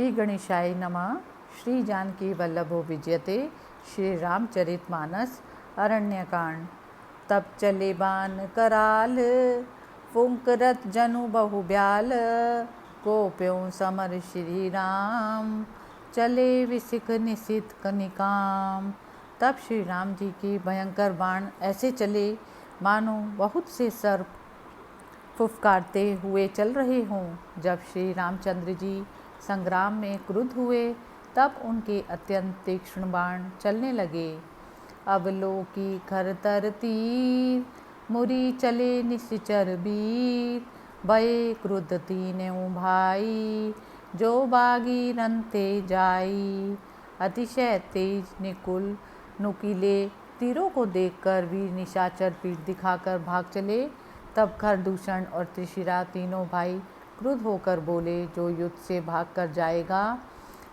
श्री गणेशाय नमः। श्री जानकी वल्लभो विजयते। श्री रामचरितमानस अरण्यकांड। तब चले बान कराल, फुंकरत जनु बहु ब्याल। को प्यों समर श्री राम, चले विसिक निशित कनिकाम। तब श्री राम जी के भयंकर बाण ऐसे चले मानो बहुत से सर्प फुफकारते हुए चल रहे हों। जब श्री रामचंद्र जी संग्राम में क्रुद्ध हुए तब उनके अत्यंत तीक्ष्ण बाण चलने लगे। अवलोकी खरतर तीर, मुरी चले निश्चर वीर। भये क्रुद्ध तीनों भाई, जो बागी रनते जाई। अतिशय तेज निकुल नुकीले तीरों को देखकर वीर निशाचर पीठ दिखाकर भाग चले। तब खरदूषण और त्रिशिरा तीनों भाई क्रुद्ध होकर बोले, जो युद्ध से भाग कर जाएगा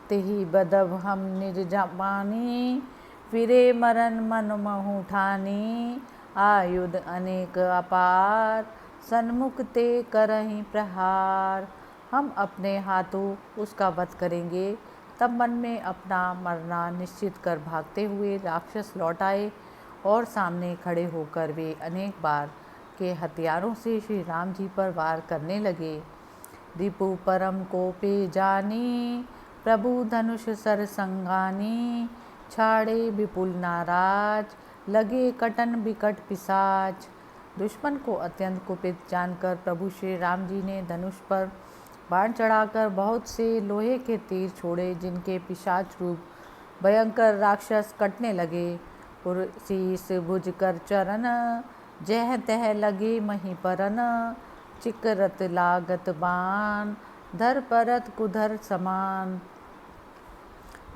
तेहि बदब हम निज जानी। फिरे मरन मन महु ठानी, आयुध अनेक अपार। सन्मुख ते करहीं प्रहार, हम अपने हाथों उसका वध करेंगे। तब मन में अपना मरना निश्चित कर भागते हुए राक्षस लौट आए और सामने खड़े होकर वे अनेक बार के हथियारों से श्री राम जी पर वार करने लगे। रिपु परम कोपे जानी, प्रभु धनुष सर संगानी। छाड़े विपुल नाराज, लगे कटन विकट पिशाच। दुश्मन को अत्यंत कुपित जानकर प्रभु श्री राम जी ने धनुष पर बाण चढ़ाकर बहुत से लोहे के तीर छोड़े, जिनके पिशाच रूप भयंकर राक्षस कटने लगे। शीस भुज कर चरण, जह तह लगे मही परन। चिकरत लागत बाण, धर परत कुधर समान।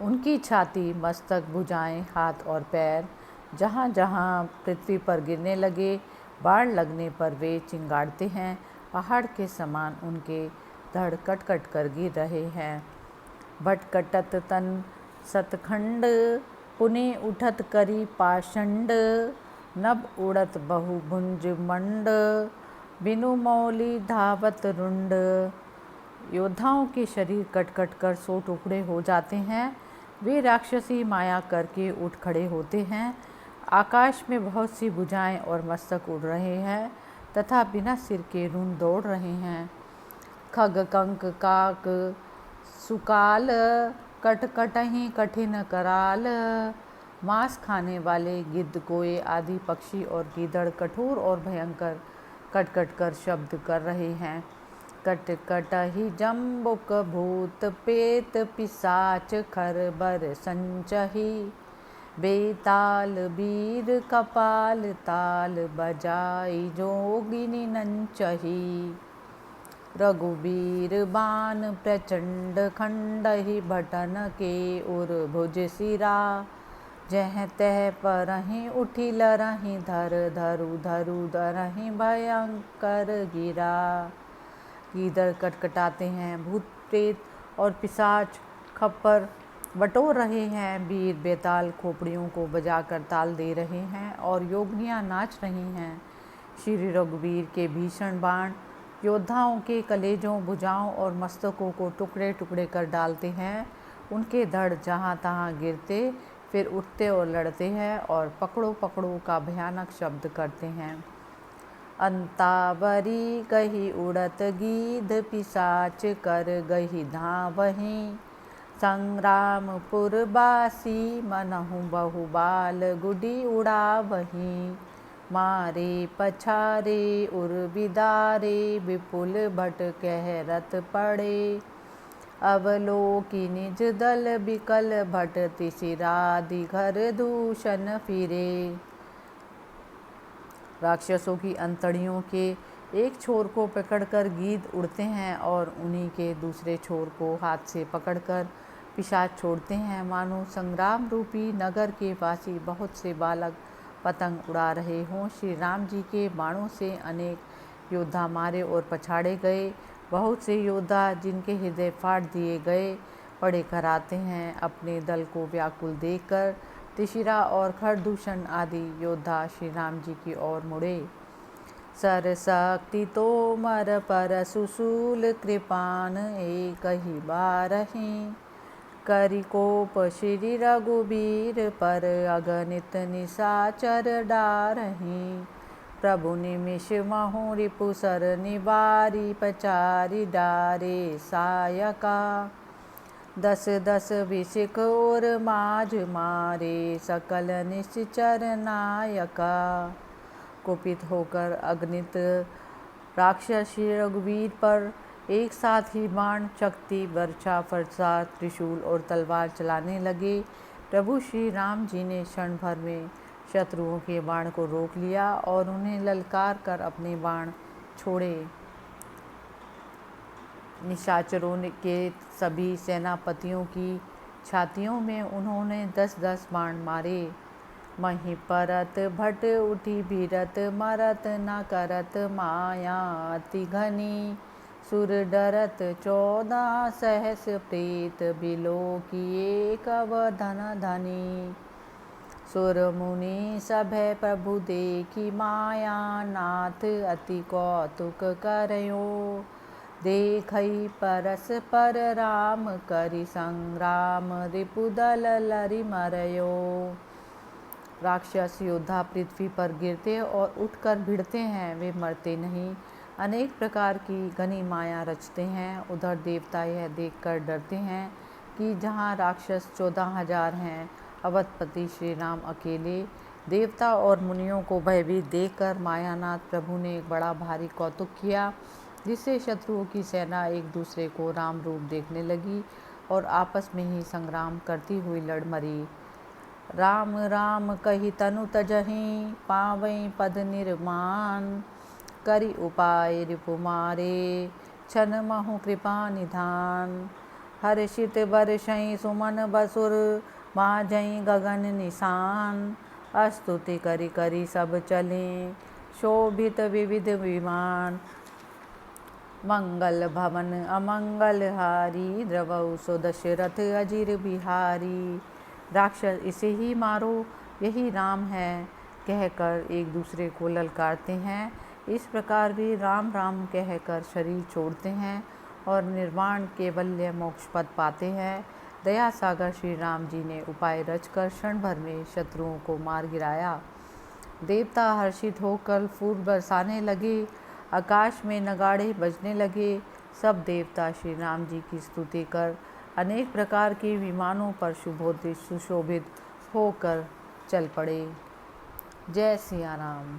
उनकी छाती, मस्तक, भुजाएं, हाथ और पैर जहाँ जहाँ पृथ्वी पर गिरने लगे, बाण लगने पर वे चिंगाड़ते हैं। पहाड़ के समान उनके धड़ कट कट कर गिर रहे हैं। भटकटत तन सतखंड, पुने उठत करी पाषंड। नभ उड़त बहु भुंज मंड, बिनु मौली धावत रुंड। योद्धाओं के शरीर कट कट कर 100 टुकड़े हो जाते हैं। वे राक्षसी माया करके उठ खड़े होते हैं। आकाश में बहुत सी भुजाएं और मस्तक उड़ रहे हैं तथा बिना सिर के रुंड दौड़ रहे हैं। खग कंक काक सुकाल, कट कटहीं कठिन कराल। मांस खाने वाले गिद्ध, कोए आदि पक्षी और गीदड़ कठोर और भयंकर कट कट कर शब्द कर रहे हैं। कट कटहि जम्बुक भूत पेत, पिशाच खरबर संचहि। बेताल वीर कपाल ताल, बजाई जोगिनी नंचहि। रघुबीर बान प्रचंड खंडहि, भटन के उर भुज सिरा। जह तह परहीं उठी लरहीं, धर धरु धरु धरहीं भयंकर गिरा। गीदड़ कटकटाते हैं, भूत प्रेत और पिशाच खप्पर बटोर रहे हैं। वीर बेताल खोपड़ियों को बजाकर ताल दे रहे हैं और योगनियाँ नाच रही हैं। श्री रघुवीर के भीषण बाण योद्धाओं के कलेजों, भुजाओं और मस्तकों को टुकड़े टुकड़े कर डालते हैं। उनके धड़ जहाँ तहाँ गिरते, फिर उठते और लड़ते हैं और पकड़ो पकड़ो का भयानक शब्द करते हैं। अंतावरी कही उड़त गीध, पिशाच कर गही धावहीं। संग्रामपुर बासी, मनहु बहु बाल गुडी उड़ावहीं। मारे पछारे उर बिदारे, विपुल भट कहरत पड़े। अवलोकी निज दल बिकल, भट तिसिरादि घर दूषण फिरे। राक्षसों की अंतड़ियों के एक छोर को पकड़कर गीध उड़ते हैं और उन्हीं के दूसरे छोर को हाथ से पकड़कर पिशाच छोड़ते हैं। मानो संग्राम रूपी नगर के वासी बहुत से बालक पतंग उड़ा रहे हों। श्री राम जी के बाणों से अनेक योद्धा मारे और पछाड़े गए। बहुत से योद्धा जिनके हृदय फाड़ दिए गए पड़े कराते हैं। अपने दल को व्याकुल देखकर त्रिशिरा और खरदूषण आदि योद्धा श्री राम जी की ओर मुड़े। सरशक्ति तोमर पर सुशूल कृपान एक ही बारही। करि कोप श्री रघुबीर पर अगणित निशाचर डारही। प्रभु निमिष महु रिपुसर निवारी पचारि डारे सायका। दस दस विशिख और माझ मारे सकल निश्चर नायका। कुपित होकर अगणित राक्षस श्री रघुवीर पर एक साथ ही बाण शक्ति वर्षा फरसा त्रिशूल और तलवार चलाने लगे। प्रभु श्री राम जी ने क्षण भर में शत्रुओं के बाण को रोक लिया और उन्हें ललकार कर अपने बाण छोड़े। निशाचरों के सभी सेनापतियों की छातियों में उन्होंने 10-10 बाण मारे। मही परत भट उठी भीरत मरत न करत माया अति घनी। सुर डरत 14 सहस प्रेत बिलो किए कवधन धनी। सुर मुनि सभय प्रभु देखी माया नाथ अति कौतुक करयो। देखई परस्पर राम करि संग्राम रिपुदल लरि मरयो। राक्षस योद्धा पृथ्वी पर गिरते और उठकर भिड़ते हैं, वे मरते नहीं। अनेक प्रकार की घनी माया रचते हैं। उधर देवता यह देखकर डरते हैं कि जहाँ राक्षस 14,000 हैं, अवधपति श्री राम अकेले। देवता और मुनियों को भयभीत देखकर मायानाथ प्रभु ने एक बड़ा भारी कौतुक किया, जिससे शत्रुओं की सेना एक दूसरे को राम रूप देखने लगी और आपस में ही संग्राम करती हुई लड़ मरी। राम राम कही तनु तजहि पावई पद निर्माण। करि उपाय रिपु मारे छन महु कृपा निधान। हर्षित बरसई सुमन बसुर बाजई गगन निशान। स्तुति करि करि सब चले शोभित विविध विमान। मंगल भवन अमंगल हारी द्रवौ सो दशरथ अजिर बिहारी। राक्षस इसे ही मारो, यही राम है कहकर एक दूसरे को ललकारते हैं। इस प्रकार भी राम राम कहकर शरीर छोड़ते हैं और निर्वाण केवल्य मोक्ष पद पाते हैं। दया सागर श्री राम जी ने उपाय रचकर क्षण भर में शत्रुओं को मार गिराया। देवता हर्षित होकर फूल बरसाने लगे, आकाश में नगाड़े बजने लगे। सब देवता श्री राम जी की स्तुति कर अनेक प्रकार के विमानों पर सुशोभित होकर चल पड़े। जय सिया राम।